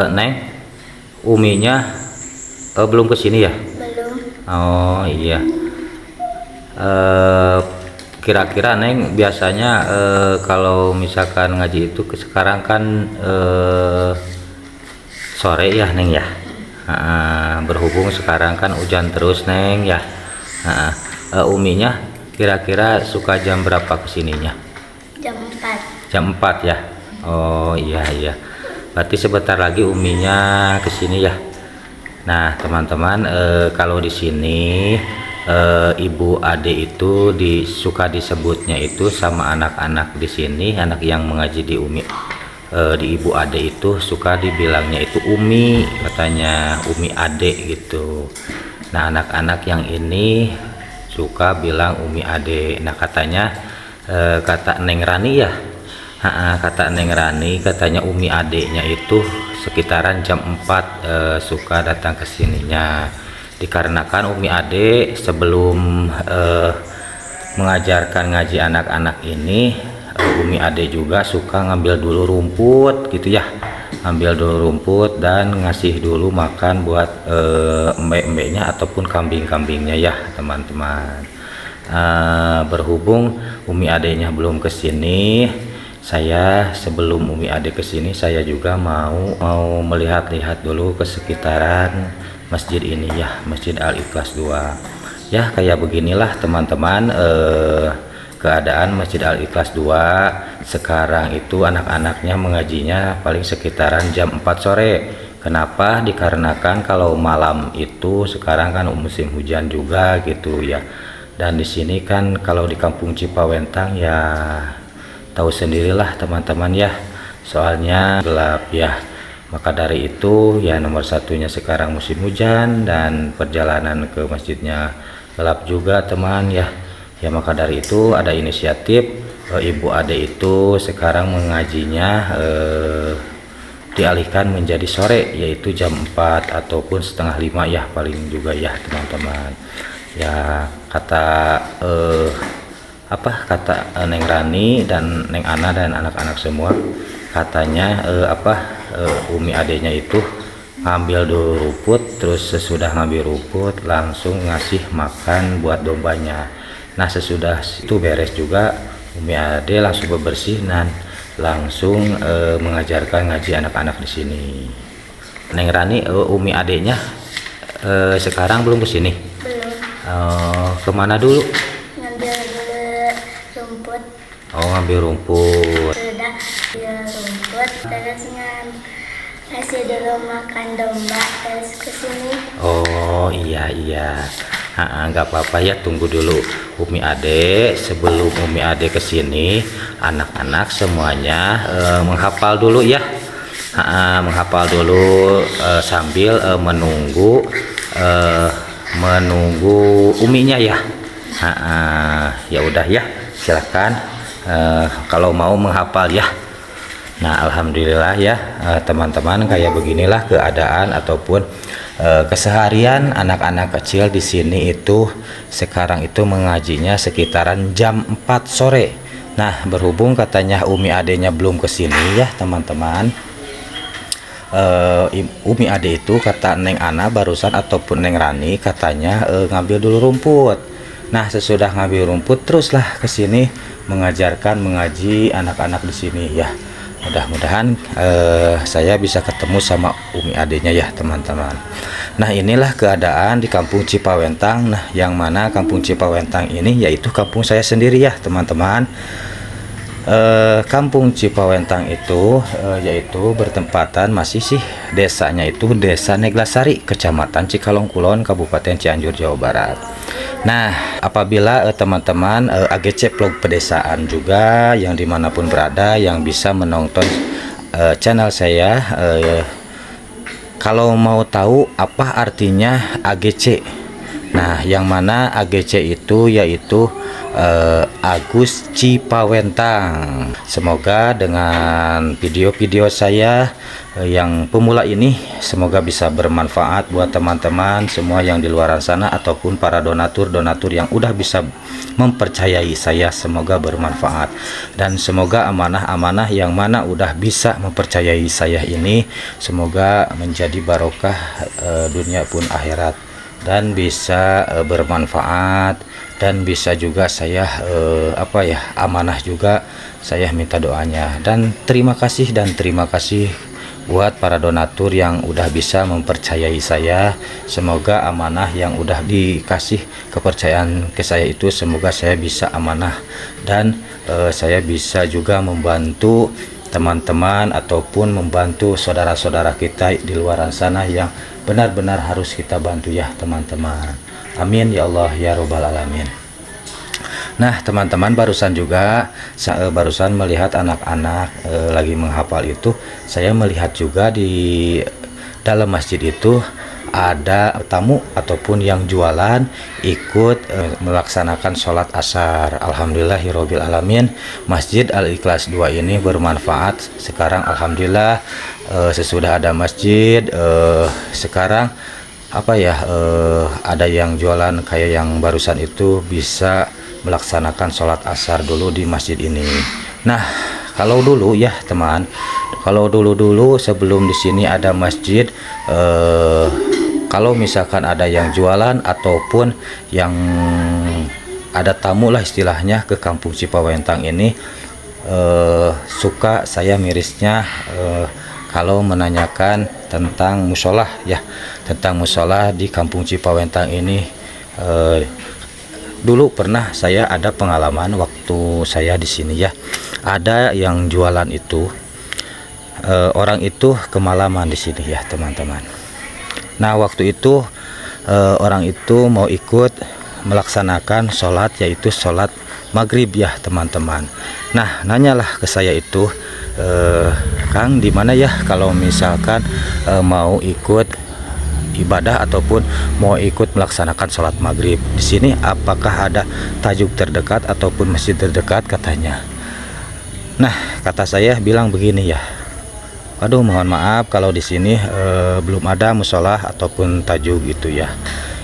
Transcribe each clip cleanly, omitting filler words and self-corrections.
Neng, Uminya belum kesini ya? Belum. Oh iya. Kira-kira Neng biasanya kalau misalkan ngaji itu sekarang kan sore ya Neng ya. Berhubung sekarang kan hujan terus Neng ya. Uminya kira-kira suka jam berapa kesininya? Jam 4. Jam 4 ya. Oh iya iya. Berarti sebentar lagi Uminya kesini ya. Nah teman-teman, kalau di sini ibu ade itu suka disebutnya itu sama anak-anak di sini, anak yang mengaji di Umi, di ibu ade itu suka dibilangnya itu Umi, katanya Umi ade gitu. Nah anak-anak yang ini suka bilang Umi ade. Nah katanya kata Neng Rani ya, kata Neng Rani katanya Umi adeknya itu sekitaran jam 4 suka datang ke sininya, dikarenakan Umi ade sebelum mengajarkan ngaji anak-anak ini, Umi ade juga suka ngambil dulu rumput gitu ya, ambil dulu rumput dan ngasih dulu makan buat embek-embeknya ataupun kambing-kambingnya ya teman-teman. Berhubung Umi adenya belum kesini, saya sebelum Umi ade kesini saya juga mau melihat-lihat dulu ke sekitaran masjid ini ya, Masjid Al-Ikhlas 2 ya. Kayak beginilah teman-teman keadaan Masjid Al-Ikhlas 2 sekarang itu. Anak-anaknya mengajinya paling sekitaran jam 4 sore. Kenapa? Dikarenakan kalau malam itu sekarang kan musim hujan juga gitu ya, dan di sini kan kalau di kampung Cipawentang ya tahu sendirilah teman-teman ya, soalnya gelap ya. Maka dari itu ya nomor satunya sekarang musim hujan dan perjalanan ke masjidnya gelap juga teman ya. Ya maka dari itu ada inisiatif ibu ade itu sekarang mengajinya dialihkan menjadi sore, yaitu jam 4 ataupun setengah 5 ya paling juga ya teman-teman. Ya kata kata Neng Rani dan Neng Ana dan anak-anak semua, katanya Umi adenya itu ngambil dulu rumput, terus sesudah ngambil rumput langsung ngasih makan buat dombanya. Nah sesudah itu beres juga Umi ade langsung bebersih dan langsung mengajarkan ngaji anak-anak di sini. Neng Rani, Umi adenya sekarang belum kesini? Belum. Kemana dulu? Ngambil dulu rumput. Oh ngambil rumput. Sudah ambil rumput terus ngasih dulu makan domba terus kesini. Oh iya iya, nggak apa-apa ya, tunggu dulu Umi ade. Sebelum Umi ade kesini, anak-anak semuanya menghafal dulu ya, menghafal dulu sambil menunggu menunggu uminya ya. Ya udah ya, silakan kalau mau menghafal ya. Nah, alhamdulillah ya teman-teman, kayak beginilah keadaan ataupun keseharian anak-anak kecil di sini itu sekarang itu mengajinya sekitaran jam 4 sore. Nah, berhubung katanya Umi adenya belum kesini ya teman-teman. Umi Ade itu kata Neng Ana barusan ataupun Neng Rani katanya ngambil dulu rumput. Nah, sesudah ngambil rumput teruslah ke sini mengaji anak-anak di sini ya. Mudah-mudahan saya bisa ketemu sama Umi adenya ya teman-teman. Nah, inilah keadaan di Kampung Cipawentang. Nah, yang mana Kampung Cipawentang ini yaitu kampung saya sendiri ya teman-teman. Kampung Cipawentang itu yaitu bertempatan masih sih desanya itu Desa Neglasari, Kecamatan Cikalongkulon, Kabupaten Cianjur, Jawa Barat. Nah, apabila teman-teman AGC Vlog Pedesaan juga yang dimanapun berada yang bisa menonton channel saya, kalau mau tahu apa artinya AGC, nah yang mana AGC itu yaitu Agus Cipawentang. Semoga dengan video-video saya yang pemula ini semoga bisa bermanfaat buat teman-teman semua yang di luar sana ataupun para donatur yang udah bisa mempercayai saya, semoga bermanfaat dan semoga amanah-amanah yang mana udah bisa mempercayai saya ini semoga menjadi barokah dunia pun akhirat dan bisa bermanfaat dan bisa juga saya amanah juga saya minta doanya. Dan terima kasih buat para donatur yang udah bisa mempercayai saya. Semoga amanah yang udah dikasih kepercayaan ke saya itu semoga saya bisa amanah dan saya bisa juga membantu teman-teman ataupun membantu saudara-saudara kita di luar sana yang benar-benar harus kita bantu ya teman-teman. Amin ya Allah ya Rabbal Alamin. Nah teman-teman, barusan juga saya barusan melihat anak-anak lagi menghafal itu. Saya melihat juga di dalam masjid itu ada tamu ataupun yang jualan ikut melaksanakan sholat asar. Alhamdulillahirabbil alamin, Masjid Al Ikhlas 2 ini bermanfaat sekarang. Alhamdulillah sesudah ada masjid sekarang ada yang jualan kayak yang barusan itu bisa melaksanakan sholat asar dulu di masjid ini. Nah, kalau dulu ya teman, kalau dulu sebelum di sini ada masjid, kalau misalkan ada yang jualan ataupun yang ada tamu lah istilahnya ke Kampung Cipawentang ini, suka saya mirisnya kalau menanyakan tentang musola ya, tentang musola di Kampung Cipawentang ini. Dulu pernah saya ada pengalaman waktu saya di sini ya, ada yang jualan itu orang itu kemalaman di sini ya teman-teman. Nah waktu itu orang itu mau ikut melaksanakan sholat yaitu sholat maghrib ya teman-teman. Nah nanyalah ke saya itu, Kang di mana ya kalau misalkan mau ikut ibadah ataupun mau ikut melaksanakan sholat maghrib di sini, apakah ada tajuk terdekat ataupun masjid terdekat katanya. Nah kata saya bilang begini ya, aduh mohon maaf kalau di sini belum ada musola ataupun tajuk gitu ya.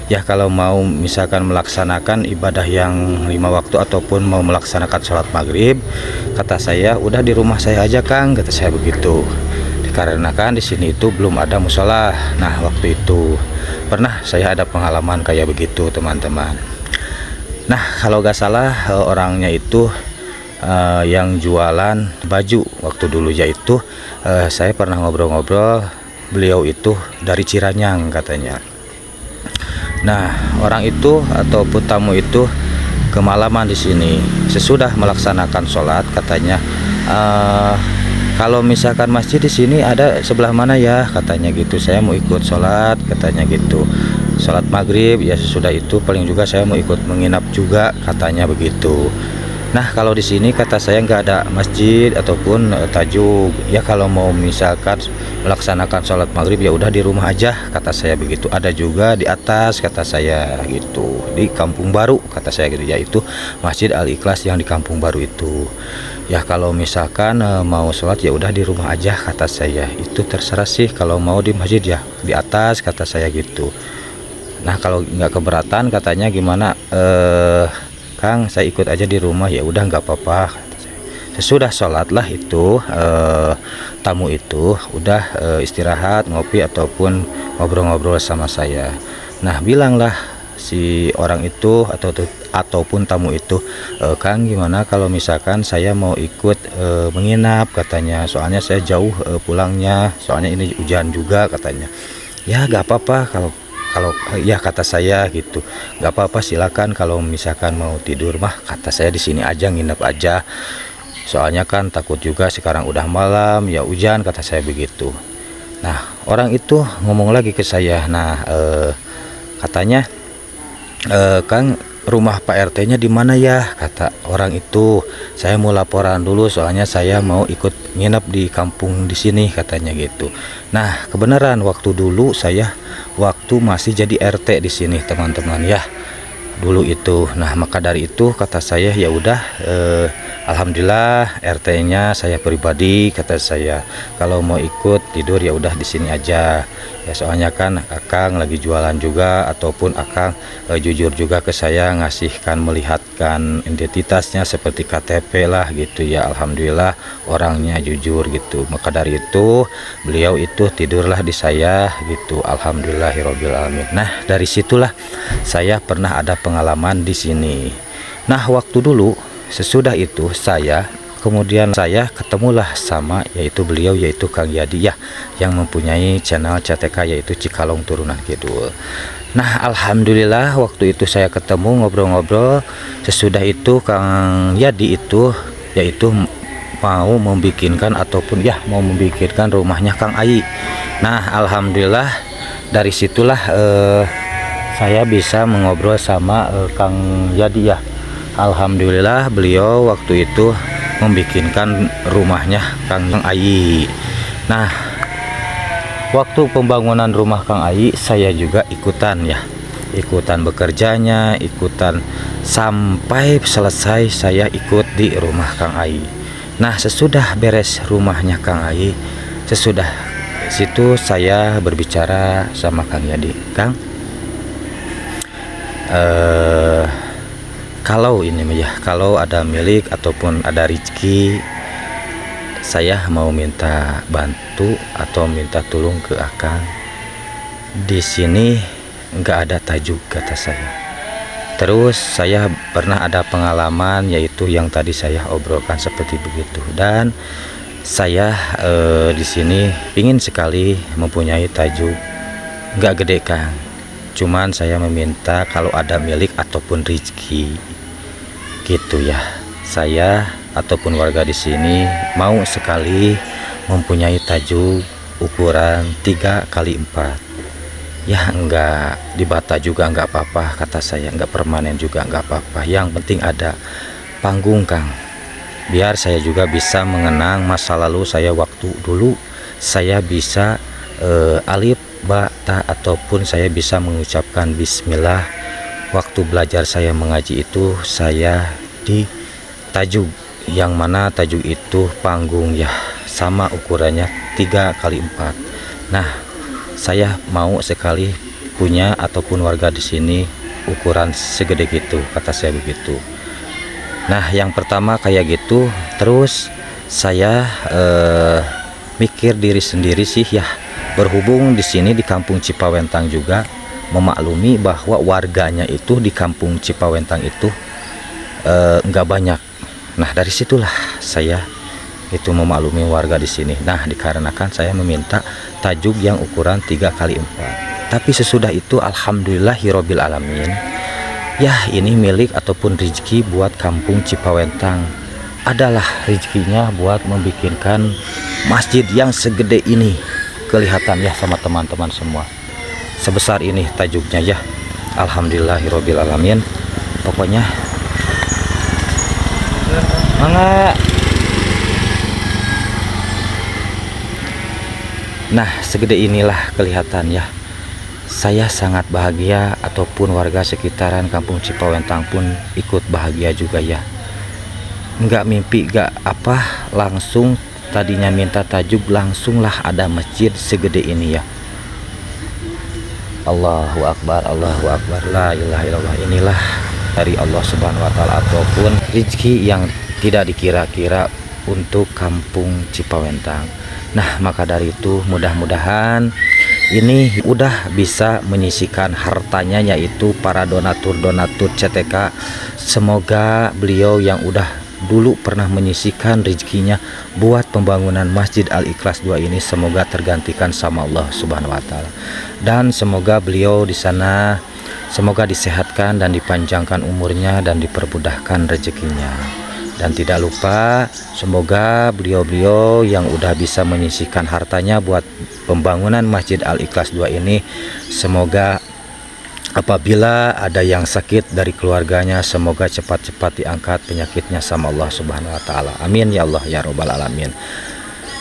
Ya kalau mau misalkan melaksanakan ibadah yang 5 waktu ataupun mau melaksanakan sholat maghrib, kata saya udah di rumah saya aja Kang, kata saya begitu. Dikarenakan di sini itu belum ada musola. Nah waktu itu pernah saya ada pengalaman kayak begitu teman-teman. Nah kalau gak salah orangnya itu yang jualan baju waktu dulu yaitu saya pernah ngobrol-ngobrol, beliau itu dari Ciranyang katanya. Nah orang itu ataupun tamu itu kemalaman di sini sesudah melaksanakan sholat katanya, kalau misalkan masjid di sini ada sebelah mana ya katanya gitu, saya mau ikut sholat katanya gitu, sholat maghrib ya sesudah itu paling juga saya mau ikut menginap juga katanya begitu. Nah, kalau di sini kata saya nggak ada masjid ataupun tajuk. Ya kalau mau misalkan melaksanakan sholat maghrib ya udah di rumah aja, kata saya begitu. Ada juga di atas, kata saya gitu, di Kampung Baru, kata saya gitu, yaitu Masjid Al-Ikhlas yang di Kampung Baru itu. Ya kalau misalkan mau sholat ya udah di rumah aja, kata saya. Itu terserah sih, kalau mau di masjid ya di atas, kata saya gitu. Nah kalau nggak keberatan katanya gimana, Kang saya ikut aja di rumah, ya udah nggak apa-apa. Sesudah sholat lah itu tamu itu udah istirahat ngopi ataupun ngobrol-ngobrol sama saya. Nah bilanglah si orang itu ataupun tamu itu, Kang gimana kalau misalkan saya mau ikut menginap, katanya, soalnya saya jauh pulangnya, soalnya ini hujan juga, katanya. Ya nggak apa-apa kalau ya, kata saya gitu, nggak apa-apa silakan, kalau misalkan mau tidur mah kata saya di sini aja, nginep aja, soalnya kan takut juga sekarang udah malam ya hujan, kata saya begitu. Nah orang itu ngomong lagi ke saya, nah katanya, Kang rumah Pak RT-nya di mana ya, kata orang itu. Saya mau laporan dulu soalnya saya mau ikut nginep di kampung di sini, katanya gitu. Nah kebenaran waktu dulu saya waktu masih jadi RT di sini teman-teman ya dulu itu. Nah maka dari itu kata saya ya udah, alhamdulillah RT-nya saya pribadi, kata saya, kalau mau ikut tidur ya udah di sini aja ya, soalnya kan Akang lagi jualan juga, ataupun Akang jujur juga ke saya, ngasihkan melihatkan identitasnya seperti KTP lah gitu ya, alhamdulillah orangnya jujur gitu. Maka dari itu beliau itu tidurlah di saya gitu, alhamdulillahirabbil alamin. Nah dari situlah saya pernah ada pengalaman di sini. Nah waktu dulu sesudah itu kemudian saya ketemulah sama yaitu beliau, yaitu Kang Yadi ya, yang mempunyai channel CTK yaitu Cikalong Turunan Kidul. Nah alhamdulillah waktu itu saya ketemu, ngobrol-ngobrol. Sesudah itu Kang Yadi itu yaitu mau membikinkan ataupun ya mau membikinkan rumahnya Kang Ai. Nah alhamdulillah dari situlah saya bisa mengobrol sama Kang Yadi ya. Alhamdulillah beliau waktu itu membikinkan rumahnya Kang Ai. Nah waktu pembangunan rumah Kang Ai saya juga ikutan ya, ikutan bekerjanya, ikutan sampai selesai saya ikut di rumah Kang Ai. Nah sesudah beres rumahnya Kang Ai, sesudah situ saya berbicara sama Kang Yadi, Kang kalau ini ya, kalau ada milik ataupun ada rezeki, saya mau minta bantu atau minta tolong ke Akang. Di sini nggak ada tajuk, kata saya. Terus saya pernah ada pengalaman yaitu yang tadi saya obrolkan seperti begitu, dan saya di sini ingin sekali mempunyai tajuk, nggak gede Kang. Cuman saya meminta kalau ada milik ataupun rezeki gitu ya. Saya ataupun warga di sini mau sekali mempunyai tajuk ukuran 3x4. Ya enggak dibata juga enggak apa-apa, kata saya, enggak permanen juga enggak apa-apa. Yang penting ada panggung Kang. Biar saya juga bisa mengenang masa lalu saya waktu dulu saya bisa alif bata ataupun saya bisa mengucapkan bismillah. Waktu belajar saya mengaji itu saya di tajuk, yang mana tajuk itu panggung ya, sama ukurannya 3x4. Nah saya mau sekali punya ataupun warga di sini ukuran segede gitu, kata saya begitu. Nah yang pertama kayak gitu. Terus saya mikir diri sendiri sih ya, berhubung di sini di kampung Cipawentang juga memaklumi bahwa warganya itu di kampung Cipawentang itu nggak banyak. Nah dari situlah saya itu memaklumi warga di sini. Nah dikarenakan saya meminta tajuk yang ukuran 3x4. Tapi sesudah itu alhamdulillahirabbil alamin ya, ini milik ataupun rezeki buat kampung Cipawentang adalah rezekinya buat membikinkan masjid yang segede ini, kelihatan ya sama teman-teman semua, sebesar ini tajuknya ya, alhamdulillahirabbil alamin. Pokoknya Mangga. Nah, segede inilah kelihatan ya. Saya sangat bahagia, ataupun warga sekitaran Kampung Cipawentang pun ikut bahagia juga ya. Nggak mimpi, nggak apa, langsung tadinya minta tajuk, langsunglah ada masjid segede ini ya. Allahu Akbar, Allahu Akbar, la ilaha illallah. Inilah dari Allah Subhanahu wa Ta'ala, ataupun rezeki yang tidak dikira-kira untuk Kampung Cipawentang. Nah, maka dari itu mudah-mudahan ini udah bisa menyisikan hartanya, yaitu para donatur-donatur CTK. Semoga beliau yang udah dulu pernah menyisikan rezekinya buat pembangunan Masjid Al-Ikhlas 2 ini, semoga tergantikan sama Allah Subhanahu wa Ta'ala. Dan semoga beliau di sana semoga disehatkan dan dipanjangkan umurnya dan dipermudahkan rezekinya. Dan tidak lupa, semoga beliau-beliau yang udah bisa menyisihkan hartanya buat pembangunan Masjid Al-Ikhlas 2 ini, semoga apabila ada yang sakit dari keluarganya, semoga cepat-cepat diangkat penyakitnya sama Allah Subhanahu wa Ta'ala. Amin ya Allah ya Rabbal alamin.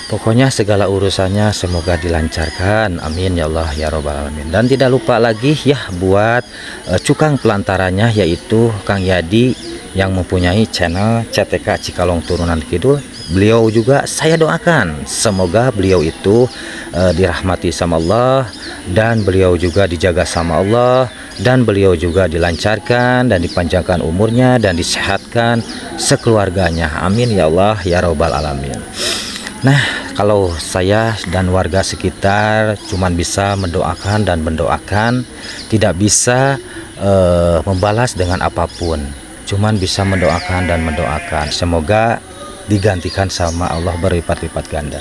Pokoknya segala urusannya semoga dilancarkan. Amin ya Allah ya Rabbal alamin. Dan tidak lupa lagi ya buat cukang pelantarannya, yaitu Kang Yadi yang mempunyai channel CTK Cikalong Turunan Kidul. Beliau juga saya doakan semoga beliau itu dirahmati sama Allah, dan beliau juga dijaga sama Allah, dan beliau juga dilancarkan dan dipanjangkan umurnya dan disehatkan sekeluarganya. Amin ya Allah ya Rabbal alamin. Nah, kalau saya dan warga sekitar cuman bisa mendoakan dan mendoakan, tidak bisa membalas dengan apapun, cuman bisa mendoakan dan mendoakan. Semoga digantikan sama Allah berlipat-lipat ganda.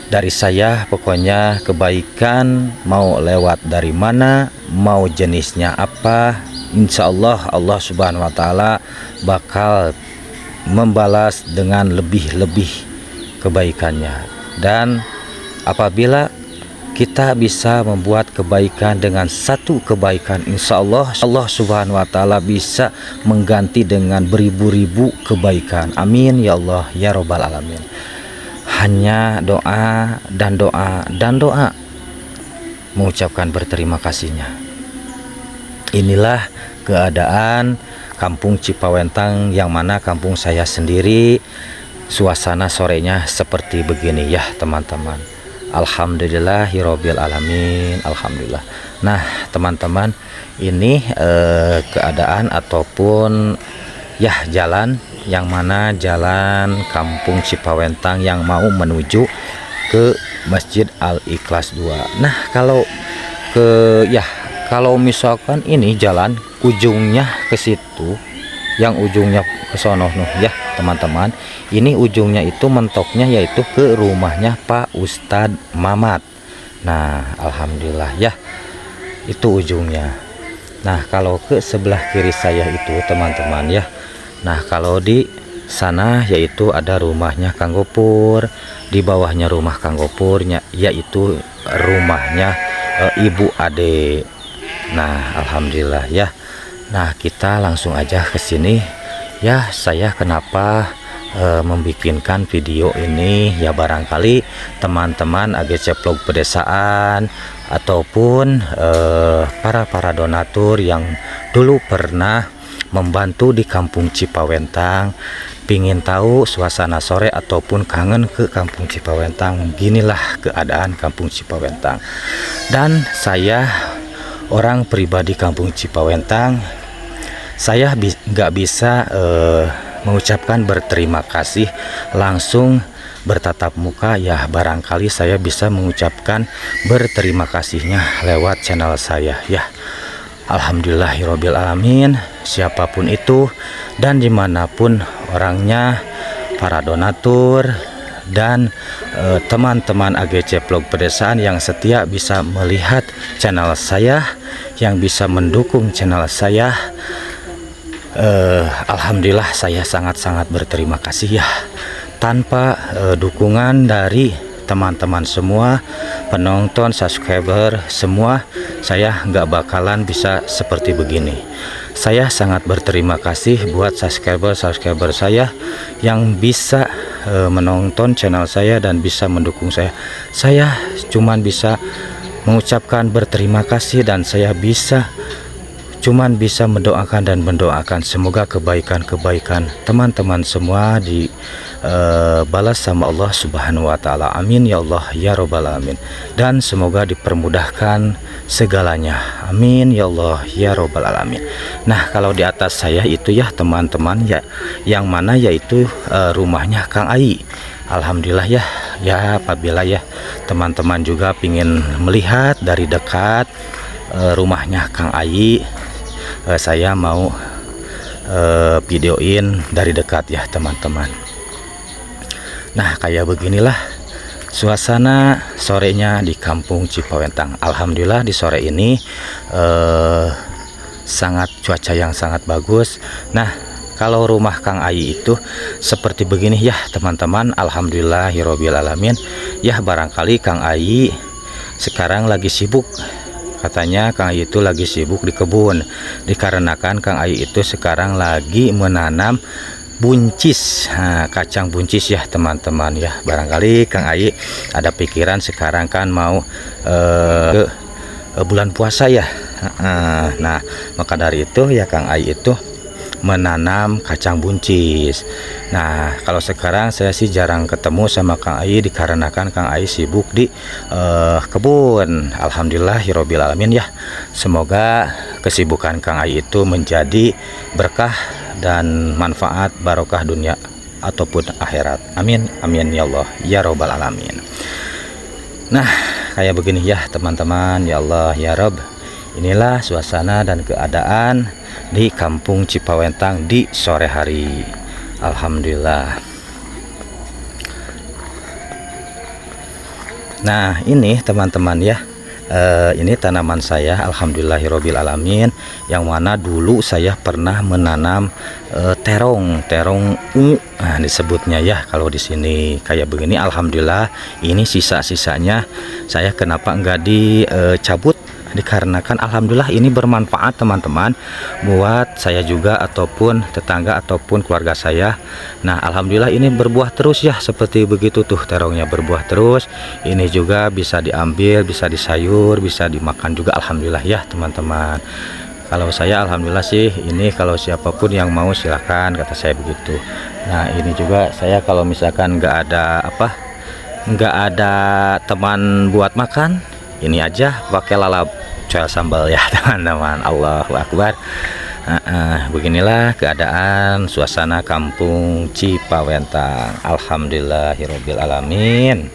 Dari saya pokoknya kebaikan mau lewat dari mana, mau jenisnya apa, insya Allah Allah Subhanahu wa Ta'ala bakal membalas dengan lebih-lebih kebaikannya. Dan apabila kita bisa membuat kebaikan dengan satu kebaikan, insya Allah Allah Subhanahu wa Ta'ala bisa mengganti dengan beribu-ribu kebaikan. Amin ya Allah ya Rabbal alamin. Hanya doa dan doa dan doa, mengucapkan berterima kasihnya. Inilah keadaan Kampung Cipawentang, yang mana kampung saya sendiri. Suasana sorenya seperti begini ya teman-teman. Alhamdulillahirabbil alamin. Alhamdulillah. Nah teman-teman, ini keadaan ataupun ya jalan, yang mana jalan Kampung Cipawentang yang mau menuju ke Masjid Al-Ikhlas 2. Nah kalau kalau misalkan ini jalan ujungnya ke situ, yang ujungnya ke sono ya teman-teman, ini ujungnya itu mentoknya yaitu ke rumahnya Pak Ustadz Mamat. Nah alhamdulillah ya, itu ujungnya. Nah kalau ke sebelah kiri saya itu teman-teman ya, nah kalau di sana yaitu ada rumahnya Kang Gopur, di bawahnya rumah Kang Gopurnya yaitu rumahnya Ibu Ade. Nah alhamdulillah ya. Nah kita langsung aja ke sini ya. Saya kenapa membikinkan video ini ya, barangkali teman-teman AGC Vlog Pedesaan ataupun para donatur yang dulu pernah membantu di Kampung Cipawentang, pingin tahu suasana sore ataupun kangen ke Kampung Cipawentang. Beginilah keadaan Kampung Cipawentang. Dan saya orang pribadi Kampung Cipawentang, saya nggak bisa mengucapkan berterima kasih langsung bertatap muka ya, barangkali saya bisa mengucapkan berterima kasihnya lewat channel saya ya. Alhamdulillahirabbil alamin. Siapapun itu dan dimanapun orangnya, para donatur dan teman-teman AGC Vlog Pedesaan yang setia bisa melihat channel saya, yang bisa mendukung channel saya, alhamdulillah saya sangat-sangat berterima kasih ya. Tanpa dukungan dari teman-teman semua, penonton, subscriber semua, saya nggak bakalan bisa seperti begini. Saya sangat berterima kasih buat subscriber saya yang bisa menonton channel saya dan bisa mendukung saya. Saya cuman bisa mengucapkan berterima kasih, dan saya cuman bisa mendoakan dan mendoakan semoga kebaikan-kebaikan teman-teman semua dibalas sama Allah Subhanahu wa taala. Amin ya Allah ya robbal alamin. Dan semoga dipermudahkan segalanya. Amin ya Allah ya robbal alamin. Nah, kalau di atas saya itu ya teman-teman ya, yang mana yaitu rumahnya Kang Ai. Alhamdulillah ya apabila ya teman-teman juga ingin melihat dari dekat rumahnya Kang Ai, saya mau videoin dari dekat ya teman-teman. Nah, kayak beginilah suasana sorenya di Kampung Cipawentang. Alhamdulillah di sore ini sangat cuaca yang sangat bagus. Nah, kalau rumah Kang Ai itu seperti begini ya teman-teman. Alhamdulillahirobbil alamin. Ya, barangkali Kang Ai sekarang lagi sibuk. Katanya Kang Ai itu lagi sibuk di kebun, dikarenakan Kang Ai itu sekarang lagi menanam buncis, kacang buncis ya teman-teman ya. Barangkali Kang Ai ada pikiran sekarang kan mau ke bulan puasa ya. Nah, maka dari itu ya Kang Ai itu menanam kacang buncis. Nah, kalau sekarang saya sih jarang ketemu sama Kang Ai dikarenakan Kang Ai sibuk di kebun. Alhamdulillahirobbil alamin ya. Semoga kesibukan Kang Ai itu menjadi berkah dan manfaat barokah dunia ataupun akhirat. Amin amin ya Allah ya robbal alamin. Nah, kayak begini ya teman-teman, ya Allah ya Rob. Inilah suasana dan keadaan di Kampung Cipawentang di sore hari. Alhamdulillah. Nah, ini teman-teman ya, ini tanaman saya. Alhamdulillahirobbil alamin, yang mana dulu saya pernah menanam terong ungu, nah disebutnya ya. Kalau di sini kayak begini, alhamdulillah ini sisa-sisanya saya kenapa enggak dicabut, dikarenakan alhamdulillah ini bermanfaat teman-teman buat saya juga ataupun tetangga ataupun keluarga saya. Nah, alhamdulillah ini berbuah terus ya, seperti begitu tuh terongnya berbuah terus. Ini juga bisa diambil, bisa disayur, bisa dimakan juga, alhamdulillah ya teman-teman. Kalau saya alhamdulillah sih ini, kalau siapapun yang mau silahkan, kata saya begitu. Nah, ini juga saya kalau misalkan nggak ada teman buat makan, ini aja pakai lalap coel sambal ya teman-teman. Allahu Akbar. Beginilah keadaan suasana Kampung Cipawentang. Alhamdulillahirobbil alamin.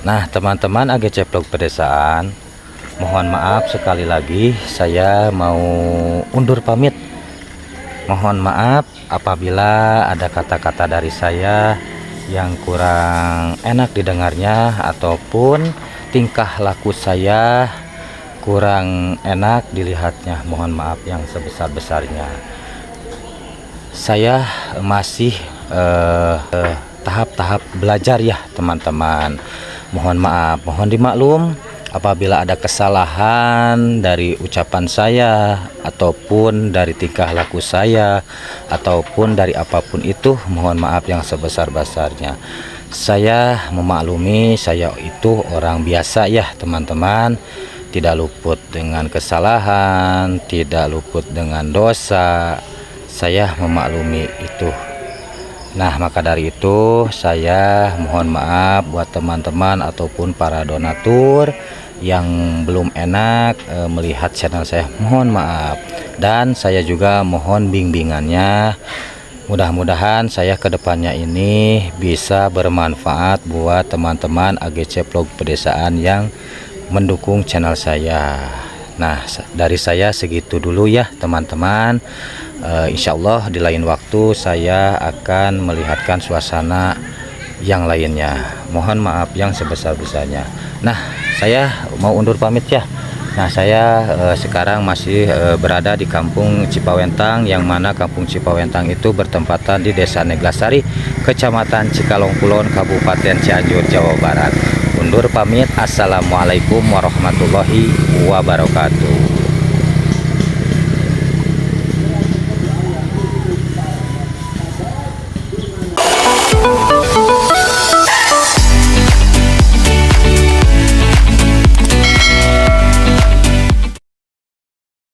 Nah, teman-teman AGC Vlog Pedesaan, mohon maaf sekali lagi saya mau undur pamit. Mohon maaf apabila ada kata-kata dari saya yang kurang enak didengarnya ataupun tingkah laku saya kurang enak dilihatnya. Mohon maaf yang sebesar-besarnya. Saya masih tahap-tahap belajar ya teman-teman. Mohon maaf, mohon dimaklum apabila ada kesalahan dari ucapan saya ataupun dari tingkah laku saya ataupun dari apapun itu, mohon maaf yang sebesar-besarnya. Saya memaklumi saya itu orang biasa ya teman-teman, tidak luput dengan kesalahan, tidak luput dengan dosa. Saya memaklumi itu. Nah, maka dari itu saya mohon maaf buat teman-teman ataupun para donatur yang belum enak melihat channel saya. Mohon maaf, dan saya juga mohon bimbingannya. Mudah-mudahan saya kedepannya ini bisa bermanfaat buat teman-teman AGC Vlog Pedesaan yang mendukung channel saya. Nah, dari saya segitu dulu ya teman-teman. Insya Allah di lain waktu saya akan melihatkan suasana yang lainnya. Mohon maaf yang sebesar-besarnya. Nah, saya mau undur pamit ya. Nah, saya sekarang masih berada di Kampung Cipawentang, yang mana Kampung Cipawentang itu bertempatan di Desa Neglasari, Kecamatan Cikalong Kulon, Kabupaten Cianjur, Jawa Barat. Undur pamit, assalamualaikum warahmatullahi wabarakatuh.